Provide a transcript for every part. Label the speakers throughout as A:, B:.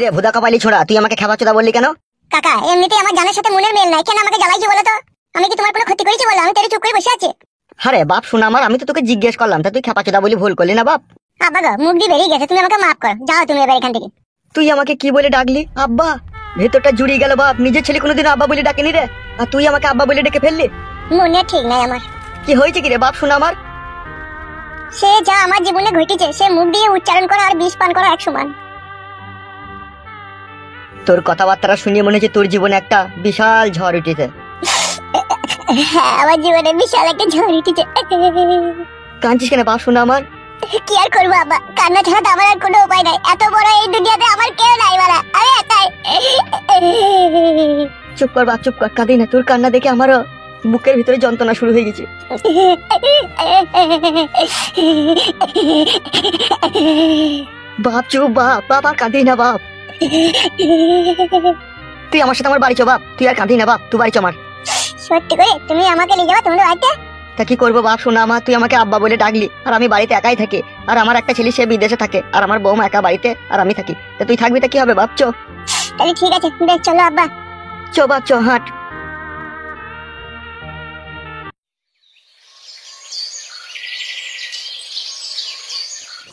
A: কিরে ভুদা কপালি ছোড়া, তুই আমাকে খাবাচোদা বললি কেন?
B: কাকা এমনিতেই আমার জানার সাথে মনের মিল নাই, কেন আমাকে জ্বালাইছো বলো তো? আমি কি তোমার কোনো ক্ষতি করেছি বলো? আমি তেরে চুপ করে বসে আছি।
A: আরে বাপ শোনা আমার, আমি তো তোকে জিজ্ঞেস করলাম, তা তুই খাপাচোদা বলি ভুল করলি না বাপ?
B: আব্বা গো, মুখ দিয়ে বেরিয়ে গেছে, তুমি আমাকে মাফ করো, যাও তুমি এবার এখান থেকে।
A: তুই আমাকে কি বলে ডাকলি আব্বা? ভেতরটা জুড়িয়ে গেল বাপ, নিজের ছেলে কোনোদিন আব্বা বলে ডাকেনি রে, আর তুই আমাকে আব্বা বলে ডেকে ফেললি।
B: মনে ঠিক নাই আমার।
A: কি হয়েছে কি রে বাপ শোনা আমার?
B: সে যা আমার জীবনে ঘটেছে সে মুখ দিয়ে উচ্চারণ করা আর বিষ পান করা এক সমান।
A: তোর কথাবার্তা শুনিয়ে মনে হচ্ছে তোর জীবনে একটা বিশাল ঝড় উঠেছে।
B: হ্যাঁ, আমার জীবনে বিশাল একটা ঝড় উঠেছে।
A: কাঁদছিস কেন বাপ শোনা আমার?
B: কি আর করবো আব্বা, কান্না ছাড়া তো আমার আর কোনো উপায় নাই। এত বড় এই দুনিয়াতে আমার কেউ নাই বাড়া, আরে একাই।
A: চুপ কর বাপ চুপ কর, কাঁদি না, তোর কান্না দেখে আমারও বুকের ভিতরে যন্ত্রণা শুরু হয়ে গেছে। বাপ চুপ বাপ, বাপ আর কাঁদি না বাপ। তুই আমার সাথে আমার বাড়ি চ বাপ, তুই আর কাঁদি না বাপ, তুই বাড়ি চ আমার।
B: সত্যি করে তুমি আমাকে নিয়ে যাবা তোমাদের বাড়িতে?
A: তা কি করবো বাপ শোনা আমার, তুই আমাকে আব্বা বলে ডাকলি, আর আমি বাড়িতে একাই থাকি, আর আমার একটা ছেলে সে বিদেশে থাকে, আর আমার বৌমা একা বাড়িতে, আর আমি থাকি, তা তুই থাকবি তা কি হবে বাপ? চো
B: তাহলে ঠিক আছে, বেশ চলো আব্বা।
A: চো বাপ চো, হাঁট।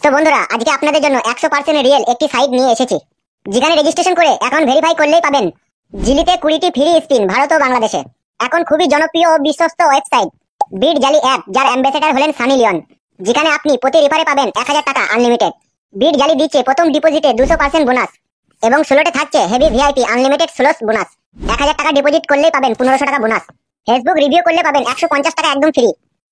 B: তো বন্ধুরা, আজকে আপনাদের জন্য 100% রিয়েল একটি সাইট নিয়ে এসেছি, যেখানে রেজিস্ট্রেশন করে অ্যাকাউন্ট ভেরিফাই করলেই পাবেন জিলিতে 20টি ফ্রি স্পিন ভারত ও বাংলাদেশে। এখন খুবই জনপ্রিয় ও বিশ্বস্ত ওয়েবসাইট বিট জালি অ্যাপ, যার অ্যাম্বাসেডর হলেন সানি লিওন, যেখানে আপনি প্রতি রিফারে পাবেন 1000 টাকা আনলিমিটেড। বিট জালি দিচ্ছে প্রথম ডিপোজিটে 200% বোনাস, এবং স্লটে থাকছে heavy VIP unlimited slot bonus. 1000 টাকা ডিপোজিট করলেই পাবেন 1500 টাকা বোনাস। ফেসবুক রিভিউ করলে পাবেন 150 টাকা একদম ফ্রি।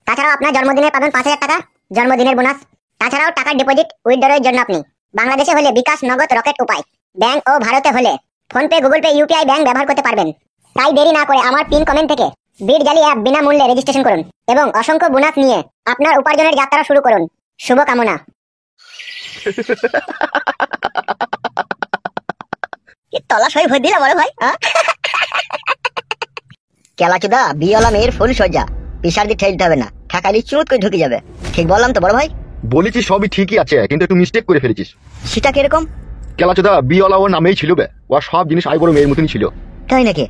B: তাছাড়াও আপনার জন্মদিনে পাবেন 5000 টাকা জন্মদিনের বোনাস। তাছাড়াও টাকা ডিপোজিট উইথড্রয়ের জন্য আপনি বাংলাদেশে হলে বিকাশ, নগদ, রকেট উপায় ব্যাংক, ও ভারতে হলে PhonePe, Google pay, UPI bank ব্যবহার করতে পারবেন। তাই দেরি না করে আমার পিন কমেন্ট থেকে বিট জালি অ্যাপ বিনামূল্যে রেজিস্ট্রেশন করুন এবং অসংখ্য বোনাস নিয়ে আপনার উপার্জনের যাত্রা শুরু করুন। শুভকামনা।
A: তলা সই ভরে দিলা বড় ভাই। কেলাচোদা বিয়েওয়ালা মেয়ের ফুল সজ্জা, পিসার দিয়ে ঠেলতে হবে না, ঠাকালি চুত করে ঢুকে যাবে। ঠিক বললাম তো বড় ভাই?
C: বলেছি সবই ঠিকই আছে, কিন্তু একটু মিস্টেক করে ফেলেছিস।
A: সেটা কিরকম?
C: কেলাচোদা বিয়েওয়ালা ওর নামেই ছিল বে, ওর সব জিনিস আই বড় মেয়ের মতনই ছিল।
A: তাই নাকি?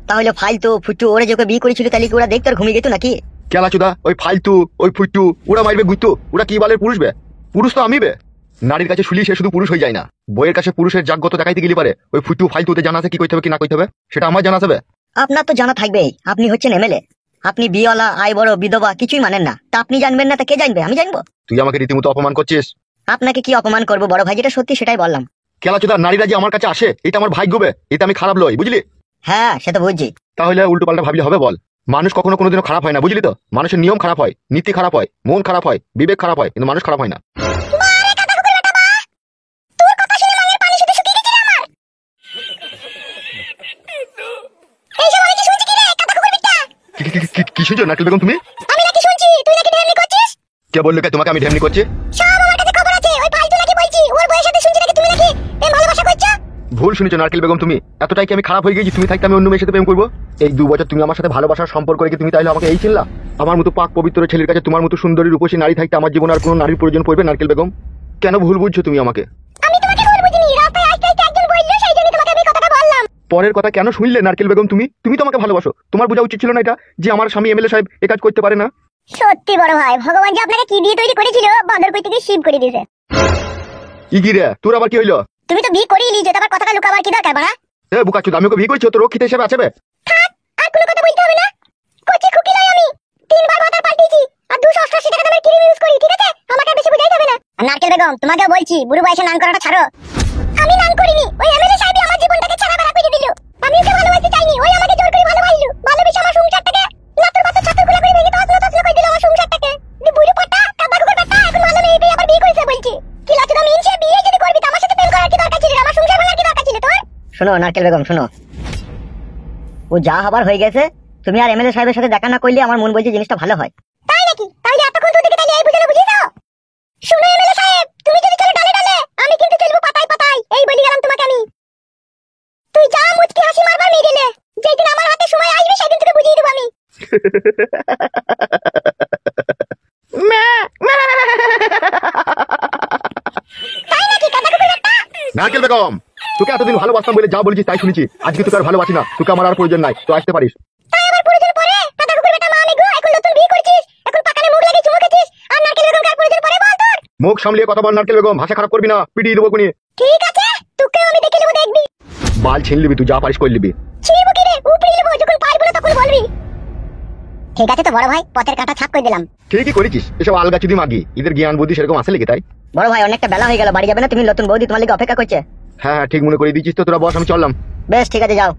A: তাহলে ফালতু ফুটু ওরা যে বিয়ে করেছিল তাহলে কি ওরা দেখতে আর ঘুমিয়ে যেত নাকি?
C: কেলাচোদা ওই ফালতু ওই ফুটু ওরা মারবে গুইতো, ওরা কি বলে পুরুষ বে? পুরুষ তো আমি বে। নারীর কাছে শুলি সে শুধু পুরুষ হয়ে যায় না, বইয়ের কাছে পুরুষের জাগ্রত দেখাইতে গেলে পারে ওই ফুটু ফালতুতে জানা আছে কি করতে হবে কি না করতে হবে, সেটা আমার জানা আছে বে।
A: আপনার তো জানা থাকবেই, আপনি হচ্ছেন এমএলএ, আপনি বিয়েওয়ালা, আই বড়, বিধবা কিছুই মানেন না, তা আপনি জানবেন না তা কে জানবে? আমি জানবো?
C: তুই আমাকে রীতিমতো অপমান করছিস।
A: আপনাকে কি অপমান করবো বড় ভাই, যেটা সত্যি সেটাই বললাম।
C: কেলাচোদা নারীরা যে আমার কাছে আসে এটা আমার ভাগ্য বে, এটা আমি খারাপ লই, বুঝলি?
A: হ্যাঁ সেটা বুঝছি।
C: তাহলে উল্টো পাল্টা ভাবলে হবে বল? মানুষ কখনো কোনোদিনও খারাপ হয় না, বুঝলি তো? মানুষের নিয়ম খারাপ হয়, নীতি খারাপ হয়, মন খারাপ হয়, বিবেক খারাপ হয়, কিন্তু মানুষ খারাপ হয় না। কি শুনছো নারকেল বেগম তুমি?
B: আমি নাকি শুনছি তুই নাকি ঢেমনি করছিস?
C: কে বললো কে তোমাকে আমি ঢেমনি করছি?
B: সব আমার কাছে খবর আছে, ওই ফালতু নাকি বলছি ওর বউয়ের সাথে শুনছি নাকি তুমি নাকি প্রেম ভালোবাসা করছো।
C: ভুল শুনেছো নারকেল বেগম তুমি। এতটাই কি আমি খারাপ হয়ে গেছি তুমি থাকতে আমি অন্য মেয়ের সাথে প্রেম করবো? এই 2 বছর তুমি আমার সাথে ভালোবাসার সম্পর্ক রেখে তুমি তাইলে আমাকে এই চিনলা? আমার মতো পাক পবিত্র ছেলের কাছে তোমার মতো সুন্দরী রূপসী নারী থাকতে আমার জীবনে আর কোনো নারীর প্রয়োজন পড়বে নারকেল বেগম? কেন ভুল বুঝছো তুমি আমাকে?
B: আমি তোমাকে ভুল বুঝিনি, রাস্তায় আসতে আসতে একজন বলল সেই জন্য তোমাকে আমি কথাটা বললাম।
C: পরের কথা কেন শুনলে নারকেল বেগম? তুমি তো আমাকে ভালোবাসো, তোমার বোঝা উচিত ছিল না এটা যে আমার স্বামী এমএলএ সাহেব এই কাজ করতে পারে না?
B: সত্যি বড় ভাই, ভগবান যে আপনাকে কি দিয়ে তৈরি করেছিল বাঁদর কই থেকে শিব করে দিয়েছে।
C: ইগি রে তোর আবার কি হইলো?
B: তুমি তো বিয়ে করেই নিয়েছো, তারপর কথাটা লুকাবার কি দরকার বাড়া?
C: এ বুকাচুদ, আমি ওকে বিয়ে করছি, তো রক্ষিত হিসেবে আছে বে।
B: থাক, আর কোনো কথা বলতে হবে না। কোচি খুকি লই আমি 3 বার মাথা পাল্টিয়েছি আর 288 টাকা দামের ক্রিম ইউজ করি, ঠিক আছে? আমাকে বেশি বুঝাইতে হবে না। আর নারকেল বেগম তোমাকেও বলছি বুড়ো বয়সে নান করাটা ছাড়ো। আমি নান করিনি, ওই এমএলএ সাহেবই আমার জীবনটাকে ছাড়া বেড়া করে দিল। আমি ওকে ভালোবাসতে চাইনি, ওই আমাকে জোর করে ভালোবাসলো, ভালোবেসে আমার সংসারটাকে লাতর পাতর ছাতর গুলা করে ভেঙে তছনছ করে দিল আমার সংসারটাকে। বুড়ো পাটা কাদা কুকুর পাটা এখন ভালো মেয়ে পেয়ে আবার বিয়ে করেছে বলছি। কি লাচুদা মিনছে, বিয়ে যদি করবি তো আমার সাথে প্রেম করার কি দরকার ছিল? আমার সংসার ভাঙার কি দরকার ছিল তোর?
A: শোনো নারকেল বেগম শোনো, ও যা হবার হয়ে গেছে, তুমি আর এমএলএ সাহেবের সাথে দেখা না করলে আমার মন বলছে জিনিসটা ভালো হয়।
B: তাই নাকি? তাহলে এতক্ষণ তো দেখে তাহলে এই বুঝানো বুঝিয়েছো। শুনো এমএলএ সাহেব, তুমি যদি চলো ডালে ডালে, আমি কিন্তু চলবো পাতায় পাতায়, এই বলি গেলাম তোমাকে আমি। তুই যা মুচকি হাসি মারবার মেরে নে, যেদিন আমার হাতে সময় আসবে সেদিন তোকে বুঝিয়ে দেবো আমি। তাই নাকি কাদা কুকুর একটা?
C: নারকেল বেগম তোকে এতদিন ভালোবাসতাম বলে যা বলেছিস তাই শুনেছি, আজকে তোকে আর ভালোবাসি না, তোকে আমার আর প্রয়োজন নাই, তো আসতে পারিস।
B: তাই আবার প্রয়োজন পড়ে? দাদা কুকুর বেটা মা আমি গো, এখন নতুন বিয়ে করেছিস, এখন পাকানে মুখ লাগিয়ে চুমু খেছিস, আর নারকেল বেগম কার প্রয়োজন পড়ে বল তোর?
C: মুখ সামলিয়ে কথা বল নারকেল বেগম, ভাষা খারাপ করবি না, পিটিয়ে দেবো কোনি।
B: ঠিক আছে, তোকেও আমি দেখে নেবো, দেখবি।
C: বাল ছিন লিবি, তুই যা পারিস করে লিবি।
B: ছিড়বো কি রে, উপরে নেবো, যখন পারবো না তখন বলবি। ঠিক আছে তো বড় ভাই, পথের কাঁটা ছাপ করে দিলাম।
C: ঠিকই করেছিস, এসব আলগা চুদি মাগি, এদের জ্ঞান বুদ্ধি সেরকম আসে লেগে তাই।
A: বড় ভাই অনেকটা বেলা হয়ে গেল, বাড়ি যাবে না তুমি? নতুন বৌদি তোমার লিগে অপেক্ষা করছে।
C: হ্যাঁ ঠিক মনে করে দিচ্ছিস তো, তোরা বস আমি চললাম।
A: বেশ ঠিক আছে, যাও।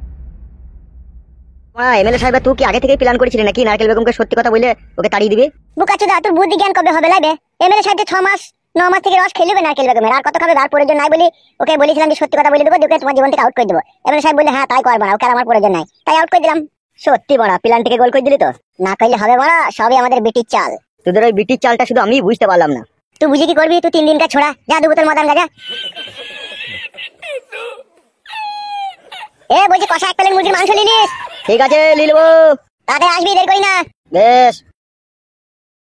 A: এমএলএ সাহেব, তুই কি আগে থেকে প্ল্যান করেছিলি নাকি নারকেল বেগমকে সত্যি কথা বলে ওকে তাড়িয়ে দিবি?
B: বুকাচোদা, তোর বুদ্ধি জ্ঞান কবে হবে লাইবে? এমএলএ সাহেব 6 মাস 9 মাস থেকে রস খেলবে নারকেল বেগমের, আর কত খাবে তার প্রয়োজন নাই বলি ওকে বলেছিলাম যে সত্যি কথা বলে দেবো, দেখে তোমার জীবন থেকে আউট করে দেবো। এমএলএ সাহেব বললে হ্যাঁ তাই করবো না, ওকে আর আমার প্রয়োজন নাই, তাই আউট করে দিলাম।
A: সত্যি বড়া, প্ল্যান থেকে গোল করে দিলি তো?
B: না করলে হবে বড়, সবই আমাদের বিটির চাল।
A: তোদের ওই বিটির চালটা শুধু আমি বুঝতে পারলাম না।
B: তুই বুঝি কি করবি? তুই 3 দিনকার ছোড়া, যা 2 বোতল মদান গাজা। বলছি কষা 1 প্লেট মুরগির মাংস নিলিস?
A: ঠিক আছে, নিয়ে নেবো।
B: তাড়াতাড়ি আসবি, দেরি করি না।
A: বেশ।